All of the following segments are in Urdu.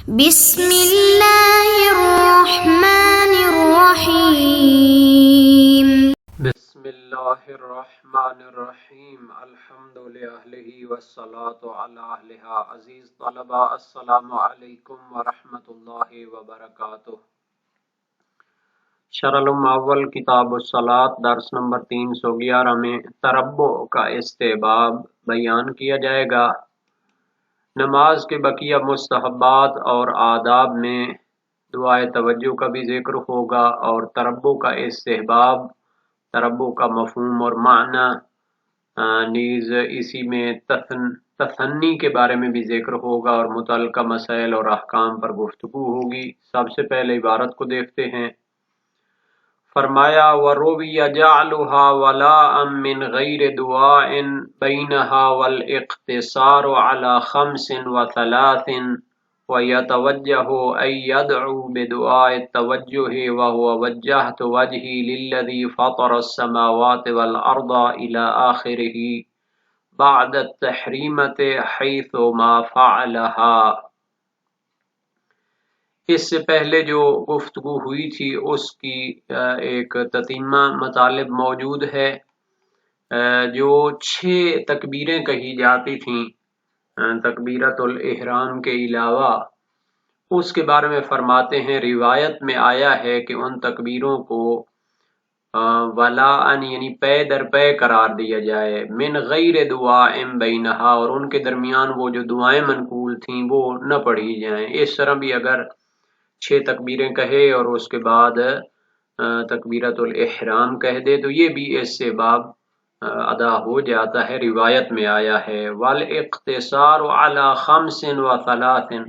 بسم اللہ الرحمن الرحیم بسم اللہ الرحمن الرحیم الحمد للہ والصلاة علی اہلہا۔ عزیز طلبہ السلام علیکم ورحمۃ اللہ وبرکاتہ۔ شرح المعول کتاب الصلاۃ درس نمبر 311 میں تربع کا استحباب بیان کیا جائے گا۔ نماز کے بقیہ مستحبات اور آداب میں دعائے توجہ کا بھی ذکر ہوگا اور تربع کا استحباب، تربع کا مفہوم اور معنی نیز اسی میں تثنی کے بارے میں بھی ذکر ہوگا اور متعلقہ مسائل اور احکام پر گفتگو ہوگی۔ سب سے پہلے عبارت کو دیکھتے ہیں۔ فرمایا وَرُوِيَ جَعْلُهَا وَلَاءً مِّن غَيْرِ دُعَاءٍ بَيْنَهَا وَالْاِقْتِصَارُ عَلَى 35 وَيَتَوَجَّهُ أَن يَدْعُوا بِدُعَاءِ التَّوَجُّهِ وَهُوَ وَجَّهْتُ وَجْهِي لِلَّذِي فَطَرَ السَّمَاوَاتِ وَالْأَرْضَ إِلَى آخِرِهِ بَعْدَ التَّحْرِيمَةِ حَيْثُمَا فَعَلَهَا۔ اس سے پہلے جو گفتگو ہوئی تھی اس کی ایک تتمہ مطالب موجود ہے۔ جو 6 تکبیریں کہی جاتی تھیں تکبیرۃ الاحرام کے علاوہ، اس کے بارے میں فرماتے ہیں روایت میں آیا ہے کہ ان تکبیروں کو ولاءً یعنی پے در پے قرار دیا جائے، من غیر دعاء بینہا اور ان کے درمیان وہ جو دعائیں منقول تھیں وہ نہ پڑھی جائیں۔ اس طرح بھی اگر 6 تکبیریں کہے اور اس کے بعد تکبیرۃ الاحرام کہہ دے تو یہ بھی اس سے باب ادا ہو جاتا ہے، روایت میں آیا ہے۔ والاقتصار علی 35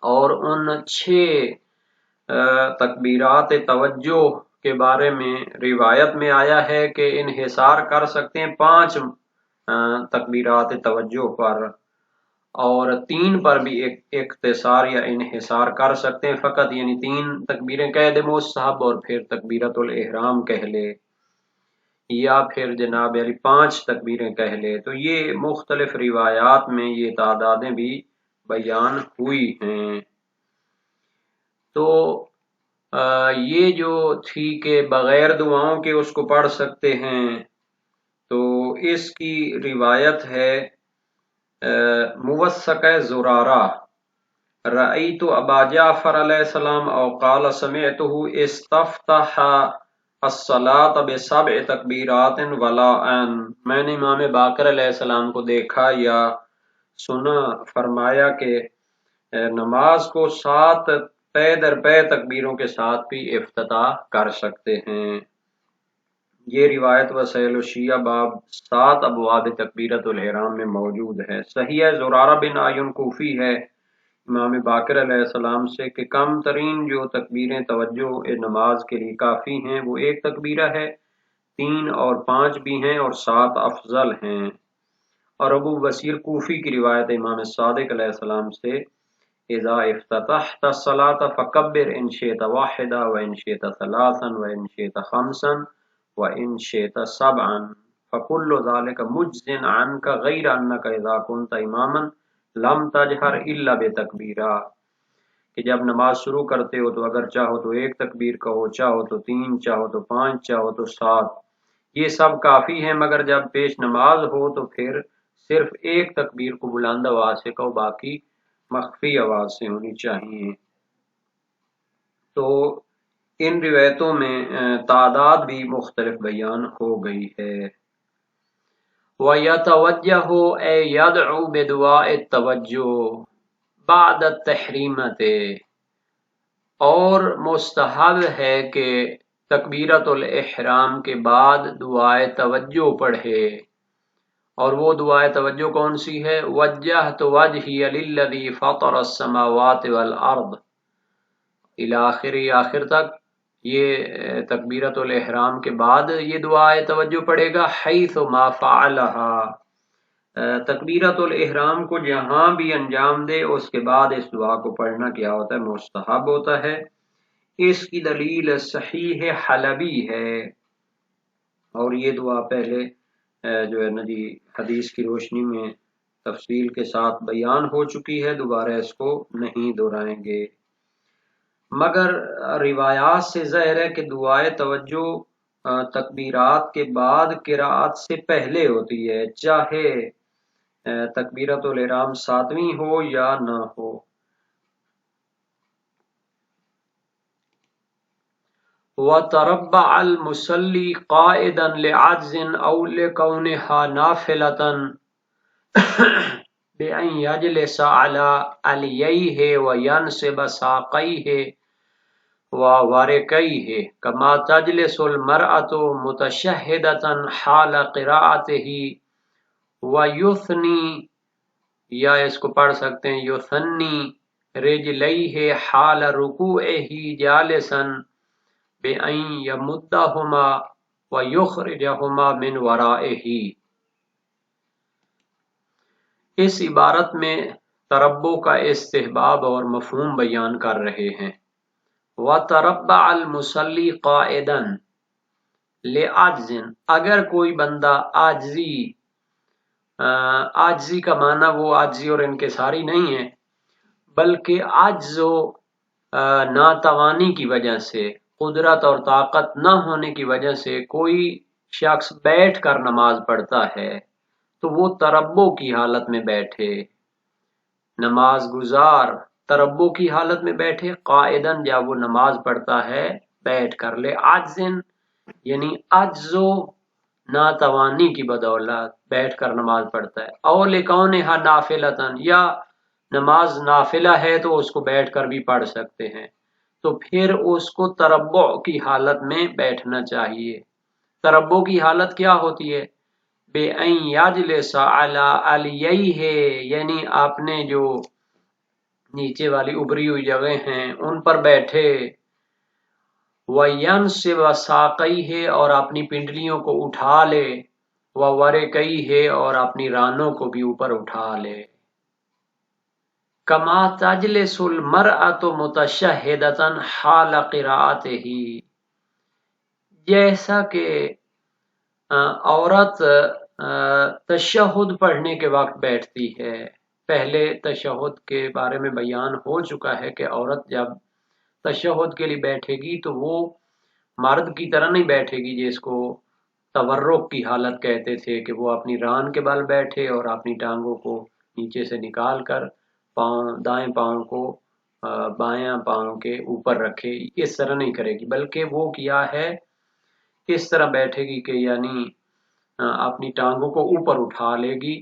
اور ان 6 تکبیرات توجہ کے بارے میں روایت میں آیا ہے کہ انحصار کر سکتے ہیں 5 تکبیرات توجہ پر، اور 3 پر بھی اختصار یا انحصار کر سکتے ہیں فقط، یعنی 3 تکبیریں کہہ دے مستحب اور پھر تکبیرۃ الاحرام کہہ لے، یا پھر جناب یعنی 5 تکبیریں کہہ لے۔ تو یہ مختلف روایات میں یہ تعدادیں بھی بیان ہوئی ہیں۔ تو یہ جو تھی کہ بغیر دعاؤں کے اس کو پڑھ سکتے ہیں، تو اس کی روایت ہے موثقہ زرارہ رأیت ابا جعفر علیہ السلام او قال سمعته استفتح الصلاة ب7 تکبیرات ولاءً، میں نے امام باقر علیہ السلام کو دیکھا یا سنا فرمایا کہ نماز کو 7 پے در پے تکبیروں کے ساتھ بھی افتتاح کر سکتے ہیں۔ یہ روایت وسائل الشیعہ باب 7 ابواب تکبیرۃ الاحرام میں موجود ہے۔ صحیح ہے، زرارہ بن اعین کوفی ہے امام باقر علیہ السلام سے کہ کم ترین جو تکبیریں توجہ نماز کے لیے کافی ہیں وہ 1 تکبیرہ ہے، 3 اور 5 بھی ہیں اور 7 افضل ہیں۔ اور ابو بصیر کوفی کی روایت امام صادق علیہ السلام سے اذا افتتحت الصلاة فکبر ان شئت واحدا وان شئت ثلاثا وان شئت خمسا وان شئت سبعا فکل ذلك مجز عنك غیر انك اذا كنت اماما لم تجہر الا بتکبیرہ، کہ جب نماز شروع کرتے ہو تو اگر چاہو تو 1 تکبیر کہو، چاہو تو 3، چاہو تو 5، چاہو تو 7، یہ سب کافی ہیں، مگر جب پیش نماز ہو تو پھر صرف 1 تکبیر کو بلند آواز سے کہو، باقی مخفی آواز سے ہونی چاہیے۔ تو ان روایتوں میں تعداد بھی مختلف بیان ہو گئی ہے۔ وَيَتَوَجَّهُ اَيْ يَدْعُو بِدُعَاءِ التَّوَجُّهِ بَعْدَ التَّحْرِيمَةِ، اور مستحب ہے کہ تکبیرۃ الاحرام کے بعد دعائے توجہ پڑھے، اور وہ دعائے توجہ کون سی ہے؟ وَجَّهْتُ وَجْهِيَ لِلَّذِي فَطَرَ السَّمَاوَاتِ وَالْأَرْضِ الی آخر تک۔ یہ تکبیرۃ الاحرام کے بعد یہ دعائے توجہ پڑھے گا، حیث ما فعلہا، تکبیرۃ الاحرام کو جہاں بھی انجام دے اس کے بعد اس دعا کو پڑھنا کیا ہوتا ہے؟ مستحب ہوتا ہے۔ اس کی دلیل صحیح حلبی ہے، اور یہ دعا پہلے جو ہے نا جی حدیث کی روشنی میں تفصیل کے ساتھ بیان ہو چکی ہے، دوبارہ اس کو نہیں دہرائیں گے۔ مگر روایات سے ظاہر ہے کہ دعائے توجہ تکبیرات کے بعد قرات سے پہلے ہوتی ہے، چاہے تکبیرۃ الاحرام 7ویں ہو یا نہ ہو۔ وَتَرَبَّعَ الْمُصَلِّي قَائِدًا لِعَجْزٍ أَوْ لِكَوْنِهَا نَافِلَةً بِأَنْ يَجْلِسَ عَلَى عَلْيَيْهِ وَيَنْصِبَ سَاقَيْهِ وَوَرِكَيْهِ كَمَا تَجْلِسُ الْمَرْأَةُ مُتَشَهِّدَةً حَالَ قِرَاءَتِهِ وَيُثْنِي، یا اس کو پڑھ سکتے ہیں یثنی رجلیہ حال رکوعہ جالسا بِأَن يَمُدَّهُمَا وَيُخْرِجَهُمَا مِنْ وَرَائِهِ۔ اس عبارت میں تربع کا استحباب اور مفہوم بیان کر رہے ہیں۔ وَتَرَبَّعَ الْمُصَلِّي قَائِدًا لِعَجْزٍ، اگر کوئی بندہ عاجزی کا معنی وہ عاجزی اور انکساری نہیں ہے، بلکہ عجز و ناتوانی کی وجہ سے، قدرت اور طاقت نہ ہونے کی وجہ سے کوئی شخص بیٹھ کر نماز پڑھتا ہے تو وہ تربع کی حالت میں بیٹھے، نماز گزار تربع کی حالت میں بیٹھے، قائدن جب وہ نماز پڑھتا ہے بیٹھ کر، لے عجزن یعنی عجز و ناتوانی کی بدولت بیٹھ کر نماز پڑھتا ہے، او لکونہا نافلتن، یا نماز نافلہ ہے تو اس کو بیٹھ کر بھی پڑھ سکتے ہیں، تو پھر اس کو تربع کی حالت میں بیٹھنا چاہیے۔ تربع کی حالت کیا ہوتی ہے؟ بِأَن يَجْلِسَ عَلَى عَلْيَيْهِ، یعنی آپ نے جو نیچے والی ابری ہوئی جگہ ہیں ان پر بیٹھے، وَيَنْصِبَ سَاقَيْهِ اور اپنی پنڈلیوں کو اٹھا لے، وَوَرِكَيْهِ اور اپنی رانوں کو بھی اوپر اٹھا لے، كَمَا تَجْلِسُ الْمَرْأَةُ مُتَشَهِّدَةً حَالَ قِرَاءَتِهِ، جیسا کہ عورت تشہد پڑھنے کے وقت بیٹھتی ہے۔ پہلے تشہد کے بارے میں بیان ہو چکا ہے کہ عورت جب تشہد کے لیے بیٹھے گی تو وہ مرد کی طرح نہیں بیٹھے گی جس کو تورک کی حالت کہتے تھے، کہ وہ اپنی ران کے بل بیٹھے اور اپنی ٹانگوں کو نیچے سے نکال کر دائیں پاؤں کو بایاں پاؤں کے اوپر رکھے، اس طرح نہیں کرے گی، بلکہ وہ کیا ہے اس طرح بیٹھے گی کہ یعنی اپنی ٹانگوں کو اوپر اٹھا لے گی،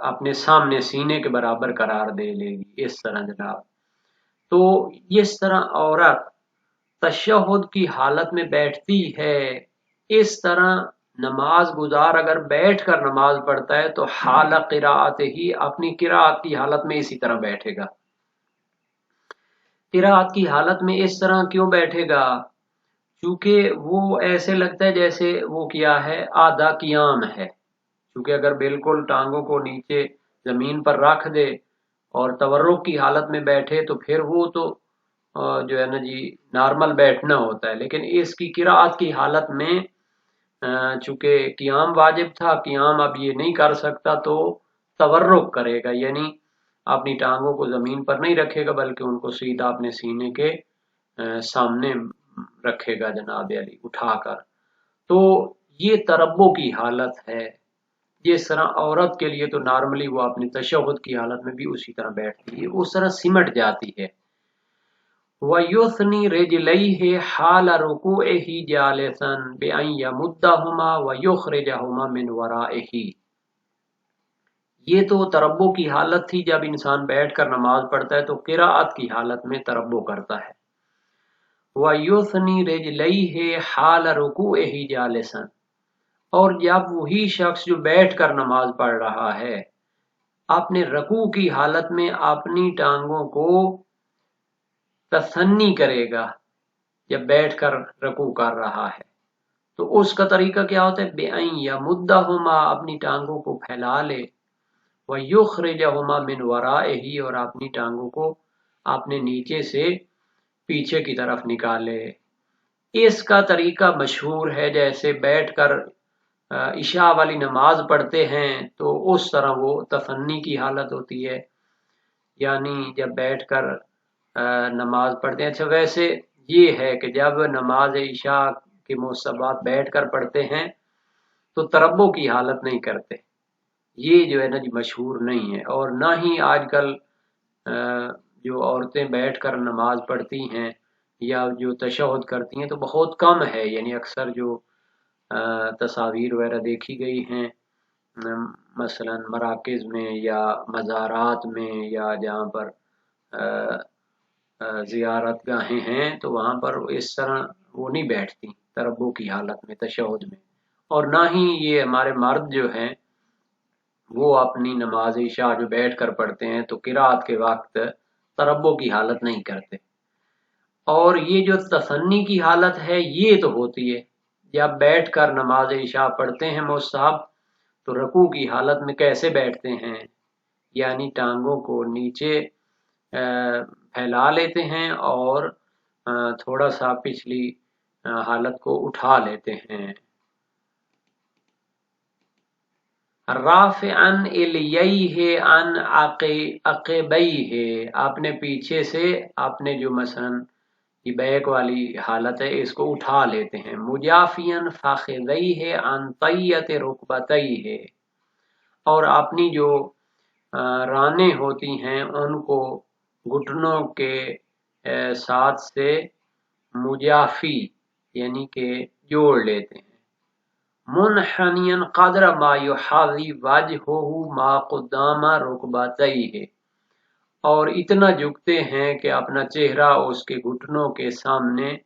اپنے سامنے سینے کے برابر قرار دے لے گی، اس طرح جناب۔ تو اس طرح عورت تشہد کی حالت میں بیٹھتی ہے، اس طرح نماز گزار اگر بیٹھ کر نماز پڑھتا ہے تو حال قراءت ہی اپنی قراءت کی حالت میں اسی طرح بیٹھے گا۔ قراءت کی حالت میں اس طرح کیوں بیٹھے گا؟ چونکہ وہ ایسے لگتا ہے جیسے وہ کیا ہے آدھا قیام ہے، چونکہ اگر بالکل ٹانگوں کو نیچے زمین پر رکھ دے اور تورک کی حالت میں بیٹھے تو پھر وہ تو جو ہے نا جی نارمل بیٹھنا ہوتا ہے، لیکن اس کی قراءت کی حالت میں چونکہ قیام واجب تھا، قیام اب یہ نہیں کر سکتا تو تورک کرے گا، یعنی اپنی ٹانگوں کو زمین پر نہیں رکھے گا بلکہ ان کو سیدھا اپنے سینے کے سامنے رکھے گا جناب علی اٹھا کر۔ تو یہ تربع کی حالت ہے، جس طرح عورت کے لیے تو نارملی وہ اپنی تشہد کی حالت میں بھی اسی طرح بیٹھتی ہے، اس طرح سمٹ جاتی ہے۔ وَيُثْنِي رِجْلَيْهِ حَالَ رُكُوعِهِ جَالِسًا بِأَن يَمُدَّهُمَا وَيُخْرِجَهُمَا مِنْ وَرَائِهِ، یہ تو تربع کی حالت تھی جب انسان بیٹھ کر نماز پڑھتا ہے تو قراءت کی حالت میں تربع کرتا ہے۔ وَيُثْنِي رِجْلَيْهِ حَالَ رُكُوعِهِ جَالِسًا، اور جب وہی شخص جو بیٹھ کر نماز پڑھ رہا ہے اپنے رکوع کی حالت میں اپنی ٹانگوں کو تثنی کرے گا، جب بیٹھ کر رکوع کر رہا ہے تو اس کا طریقہ کیا ہوتا ہے؟ بِأَن يَمُدَّهُمَا اپنی ٹانگوں کو پھیلا لے، وَيُخْرِجَهُمَا مِنْ وَرَائِهِ اور اپنی ٹانگوں کو اپنے نیچے سے پیچھے کی طرف نکالے۔ اس کا طریقہ مشہور ہے، جیسے بیٹھ کر عشاء والی نماز پڑھتے ہیں تو اس طرح وہ تفنی کی حالت ہوتی ہے، یعنی جب بیٹھ کر نماز پڑھتے ہیں۔ اچھا ویسے یہ ہے کہ جب نماز عشاء کے مصطلحات بیٹھ کر پڑھتے ہیں تو تربو کی حالت نہیں کرتے، یہ جو ہے نا جی مشہور نہیں ہے، اور نہ ہی آج کل جو عورتیں بیٹھ کر نماز پڑھتی ہیں یا جو تشہد کرتی ہیں تو بہت کم ہے، یعنی اکثر جو تصاویر وغیرہ دیکھی گئی ہیں مثلا مراکز میں یا مزارات میں یا جہاں پر زیارت گاہیں ہیں تو وہاں پر اس طرح وہ نہیں بیٹھتی تربو کی حالت میں تشہد میں، اور نہ ہی یہ ہمارے مرد جو ہیں وہ اپنی نماز عشاء جو بیٹھ کر پڑھتے ہیں تو قرات کے وقت تربو کی حالت نہیں کرتے۔ اور یہ جو تثنی کی حالت ہے یہ تو ہوتی ہے جب بیٹھ کر نماز عشاء پڑھتے ہیں مستحب، تو رکوع کی حالت میں کیسے بیٹھتے ہیں، یعنی ٹانگوں کو نیچے پھیلا لیتے ہیں اور تھوڑا سا پچھلی حالت کو اٹھا لیتے ہیں۔ رافعا الیہ عن عقبیہ، اپنے پیچھے سے اپنے جو مثلا یہ بیک والی حالت ہے اس کو اٹھا لیتے ہیں۔ مجافیا فخذیہ عن طیۃ رکبتیہ، اور اپنی جو رانیں ہوتی ہیں ان کو گھٹنوں کے ساتھ سے مجافی یعنی کہ جوڑ لیتے ہیں۔ منحنیا قدر ما یحاذی وجہہ ما قدام رکبتیہ، اور اتنا جھکتے ہیں کہ اپنا چہرہ اس کے گھٹنوں کے سامنے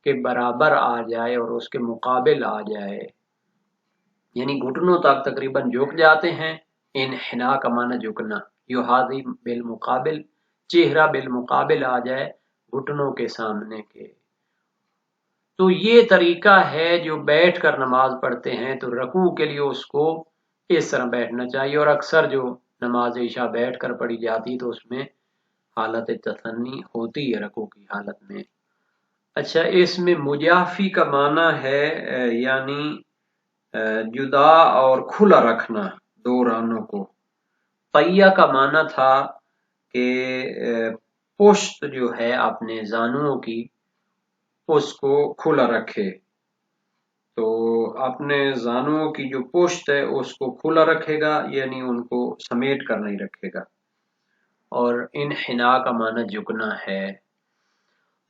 کے برابر آ جائے اور اس کے مقابل آ جائے، یعنی گھٹنوں تک تقریباً جھک جاتے ہیں۔ انحناء کا معنی جھکنا، یحاذی بالمقابل، چہرہ بالمقابل آ جائے گھٹنوں کے سامنے کے۔ تو یہ طریقہ ہے جو بیٹھ کر نماز پڑھتے ہیں، تو رکوع کے لیے اس کو اس طرح بیٹھنا چاہیے، اور اکثر جو نماز عشاء بیٹھ کر پڑھی جاتی تو اس میں حالت تثنی ہوتی ہے رکوع کی حالت میں۔ اچھا اس میں مجافی کا معنی ہے یعنی جدا اور کھلا رکھنا دو رانوں کو۔ طیہ کا معنی تھا کہ پشت جو ہے اپنے زانوؤں کی اس کو کھلا رکھے، تو اپنے زانوؤں کی جو پشت ہے اس کو کھلا رکھے گا، یعنی ان کو سمیٹ کر نہیں رکھے گا، اور انحناء کا معنی جھکنا ہے۔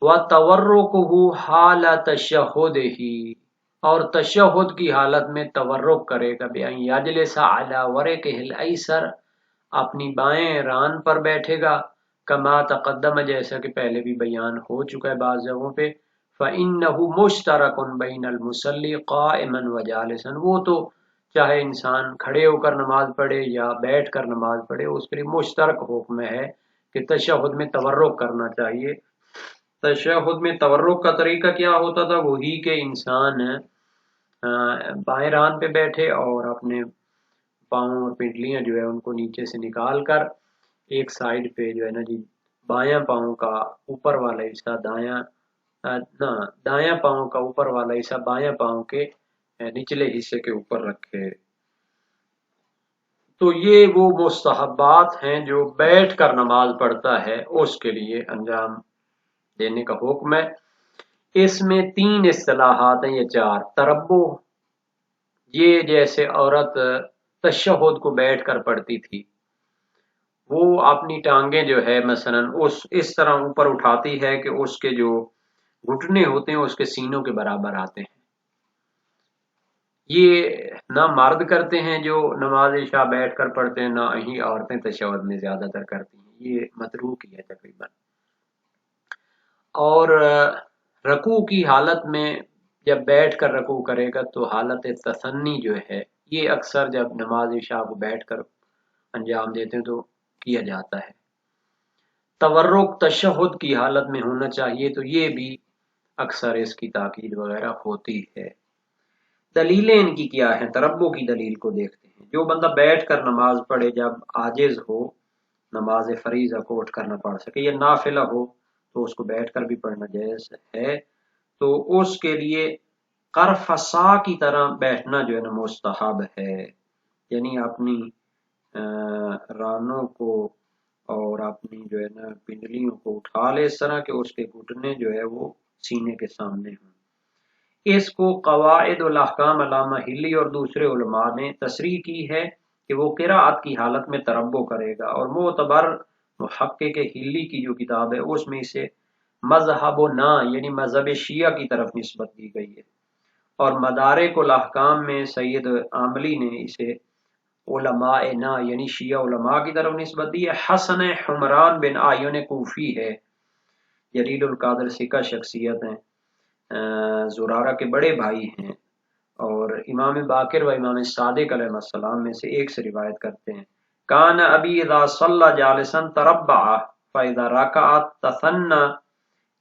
وَتَوَرُّكُهُ حَالَ تَشَهُّدِهِ، اور تشہد کی حالت میں تورک کرے گا، بِأَنْ يَجْلِسَ عَلَى وَرِكِهِ الْأَيْسَرِ، اپنی بائیں ران پر بیٹھے گا، کما تقدم جیسا کہ پہلے بھی بیان ہو چکا ہے بعض جگہوں پہ۔ فَإِنَّهُ مُشْتَرَكٌ بَيْنَ الْمُصَلِّ قَائِمًا وَجَالِسًا، وہ تو چاہے انسان کھڑے ہو کر نماز پڑھے یا بیٹھ کر نماز پڑھے اس کے لیے مشترک حکم ہے کہ تشہد میں تورک کرنا چاہیے۔ تشہد میں تورک کا طریقہ کیا ہوتا تھا؟ وہی کہ انسان بائیں ران پہ بیٹھے اور اپنے پاؤں اور پنڈلیاں جو ہے ان کو نیچے سے نکال کر ایک سائیڈ پہ جو ہے نا جی بایاں پاؤں کا اوپر والا حصہ دایاں پاؤں کا اوپر والا حصہ بایاں پاؤں کے نچلے حصے کے اوپر رکھے۔ تو یہ وہ مستحبات ہیں جو بیٹھ کر نماز پڑھتا ہے اس کے لیے انجام دینے کا حکم ہے۔ اس میں 3 اصطلاحات ہیں یا 4۔ تربو، یہ جیسے عورت تشہد کو بیٹھ کر پڑھتی تھی، وہ اپنی ٹانگیں جو ہے مثلا اس طرح اوپر اٹھاتی ہے کہ اس کے جو گھٹنے ہوتے ہیں اس کے سینوں کے برابر آتے ہیں۔ یہ نہ مرد کرتے ہیں جو نماز عشاء بیٹھ کر پڑھتے ہیں، نہ ہی عورتیں تشہد میں زیادہ تر کرتی ہیں، یہ متروک ہی ہے تقریباً۔ اور رکوع کی حالت میں جب بیٹھ کر رکوع کرے گا تو حالت تثنی جو ہے یہ اکثر جب نماز عشاء کو بیٹھ کر انجام دیتے ہیں تو کیا جاتا ہے۔ تورک تشہد کی حالت میں ہونا چاہیے، تو یہ بھی اکثر اس کی تاکید وغیرہ ہوتی ہے۔ دلیلیں ان کی کیا ہیں؟ تربو کی دلیل کو دیکھتے ہیں۔ جو بندہ بیٹھ کر نماز پڑھے جب عاجز ہو نماز فریضہ کو اٹھ کر نہ پڑھ سکے یا نافلہ ہو تو اس کو بیٹھ کر بھی پڑھنا جائز ہے، تو اس کے لیے قرفصا کی طرح بیٹھنا جو ہے نا مستحب ہے، یعنی اپنی رانوں کو اور اپنی جو ہے نا پنڈلیوں کو اٹھا لے اس طرح کہ اس کے گھٹنے جو ہے وہ سینے کے سامنے ہوں۔ اس کو قواعد الاحکام علامہ ہلی اور دوسرے علماء نے تصریح کی ہے کہ وہ قراءت کی حالت میں تربو کرے گا، اور معتبر محقق ہلی کی جو کتاب ہے اس میں اسے مذہب و نا یعنی مذہب شیعہ کی طرف نسبت دی گئی ہے، اور مدارک الاحکام میں سید عاملی نے اسے علماء نا یعنی شیعہ علماء کی طرف نسبت دی ہے۔ حسن حمران بن آیون کوفی ہے، جلیل القادر سکہ شخصیت ہیں، زرارہ کے بڑے بھائی ہیں، اور امام باقر و امام صادق علیہ السلام میں سے ایک سے روایت کرتے ہیں، کان ابی اذا صلی جالسا تربع فاذا رکع تثنى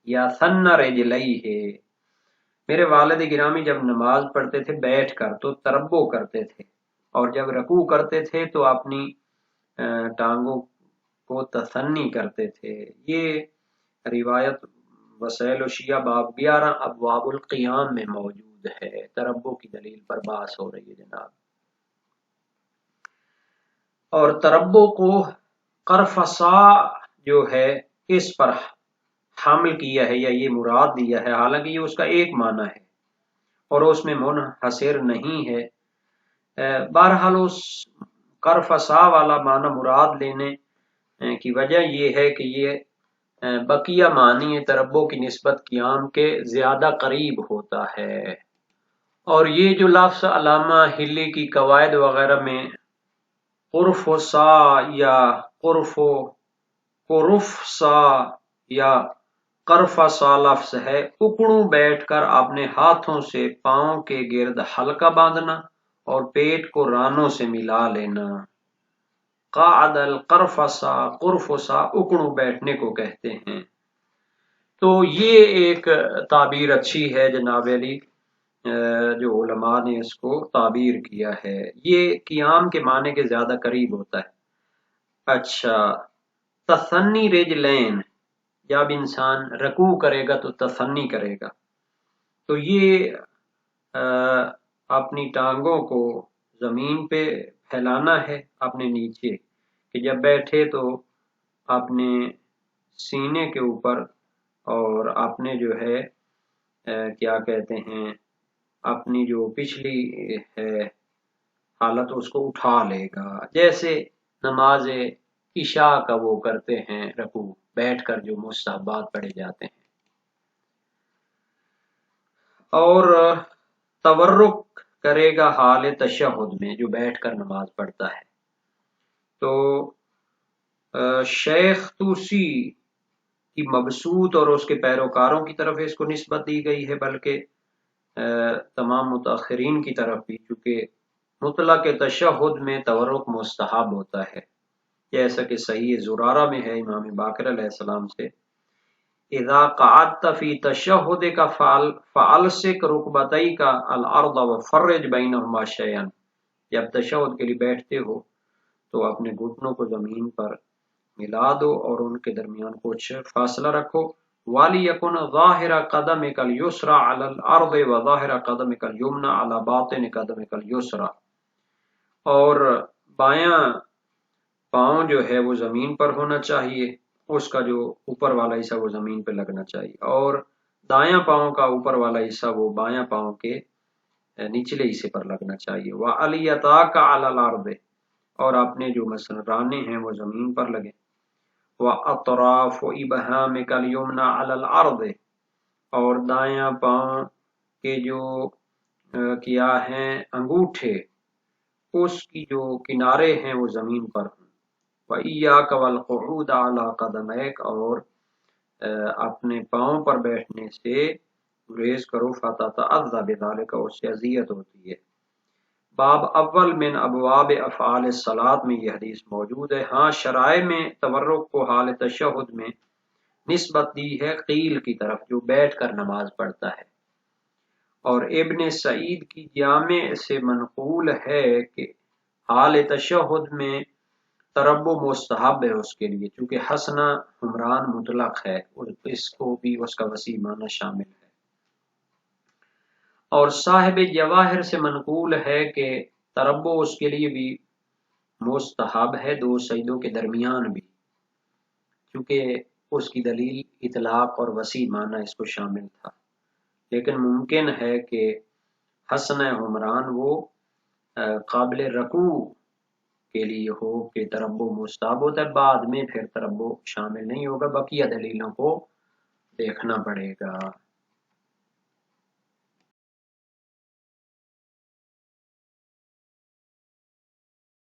یا ثنى رجلیہ، میرے والد گرامی جب نماز پڑھتے تھے بیٹھ کر تو تربو کرتے تھے، اور جب رکوع کرتے تھے تو اپنی ٹانگوں کو تثنی کرتے تھے۔ یہ روایت وسائل و شیعہ باب 11 ابواب القیام میں موجود ہے۔ تربو کی دلیل پر بحث ہو رہی ہے جناب۔ اور تربو کو قرفصا جو ہے اس پر حامل کیا ہے یا یہ مراد دیا ہے، حالانکہ یہ اس کا ایک معنی ہے اور اس میں منحصر نہیں ہے۔ بہرحال اس قرفصا والا معنی مراد لینے کی وجہ یہ ہے کہ یہ بقیہ معنی تربو کی نسبت قیام کے زیادہ قریب ہوتا ہے، اور یہ جو لفظ علامہ ہلی کی قواعد وغیرہ میں قرفصا یا قرفصا یا قرفصا لفظ ہے، اکڑوں بیٹھ کر اپنے ہاتھوں سے پاؤں کے گرد حلقہ باندھنا اور پیٹ کو رانوں سے ملا لینا۔ قعد القرفصا، قرفصا اکڑوں بیٹھنے کو کہتے ہیں۔ تو یہ ایک تعبیر اچھی ہے جناب علی، جو علماء نے اس کو تعبیر کیا ہے، یہ قیام کے معنی کے زیادہ قریب ہوتا ہے۔ اچھا، تثنی رجلین، جب انسان رکوع کرے گا تو تثنی کرے گا، تو یہ اپنی ٹانگوں کو زمین پہ پھیلانا ہے اپنے نیچے، کہ جب بیٹھے تو اپنے سینے کے اوپر اور اپنے جو ہے کیا کہتے ہیں اپنی جو پچھلی ہے حالت اس کو اٹھا لے گا، جیسے نماز عشاء کا وہ کرتے ہیں رکوع بیٹھ کر جو مستحبات پڑھے جاتے ہیں۔ اور تورک کرے گا حال تشہد میں، جو بیٹھ کر نماز پڑھتا ہے۔ تو شیخ توسی کی مبسوط اور اس کے پیروکاروں کی طرف اس کو نسبت دی گئی ہے، بلکہ تمام متاخرین کی طرف بھی، چونکہ مطلق تشہد میں تورک مستحب ہوتا ہے، جیسا کہ صحیح زرارہ میں ہے امام باقر علیہ السلام سے، اذا قعدت فی تشہدک فالصق رکبتیک الارض وفرج بینہما شیئا، جب تشہد کے لیے بیٹھتے ہو تو اپنے گھٹنوں کو زمین پر ملا دو اور ان کے درمیان کچھ فاصلہ رکھو۔ وَلِيَكُنْ ظَاهِرَ قَدَمِكَ الْيُسْرَى عَلَى الْأَرْضِ وَظَاهِرَ قَدَمِكَ الْيُمْنَى عَلَى بَاطِنِ قَدَمِكَ الْيُسْرَى، اور بایاں پاؤں جو ہے وہ زمین پر ہونا چاہیے، اس کا جو اوپر والا حصہ وہ زمین پہ لگنا چاہیے، اور دایاں پاؤں کا اوپر والا حصہ وہ بایاں پاؤں کے نچلے حصے پر لگنا چاہیے۔ وَأَلْيَتَاكَ عَلَى الْأَرْضِ، اور اپنے جو مثلا رانے ہیں وہ زمین پر لگیں۔ وَأَطْرَافُ إِبْهَامِكَ الْيُمْنَى عَلَى الْأَرْضِ، اور دایاں پاؤں کے جو کیا ہیں انگوٹھے، اس کی جو کنارے ہیں وہ زمین پر ہوں۔ وَإِيَّاكَ وَالْقُعُودَ عَلَى قَدَمَيْكَ، اور اپنے پاؤں پر بیٹھنے سے گریز کرو، فَتَتَأَذَّى بِذَلِكَ، اس سے اذیت ہوتی ہے۔ باب اول من ابواب افعال الصلاۃ میں یہ حدیث موجود ہے۔ ہاں، شرائع میں تورک کو حال تشہد میں نسبت دی ہے قیل کی طرف، جو بیٹھ کر نماز پڑھتا ہے، اور ابن سعید کی جامع سے منقول ہے کہ حال تشہد میں تربو مستحب ہے اس کے لیے، چونکہ حسنہ حمران مطلق ہے اور اس کو بھی اس کا وسیع معنی شامل ہے۔ اور صاحب جواہر سے منقول ہے کہ تربو اس کے لیے بھی مستحب ہے 2 سجدوں کے درمیان بھی، کیونکہ اس کی دلیل اطلاق اور وسیع معنی اس کو شامل تھا، لیکن ممکن ہے کہ حسن حمران وہ قابل رکوع کے لیے ہو کہ تربو مستحب ہوتا ہے، بعد میں پھر تربو شامل نہیں ہوگا، بقیہ دلیلوں کو دیکھنا پڑے گا۔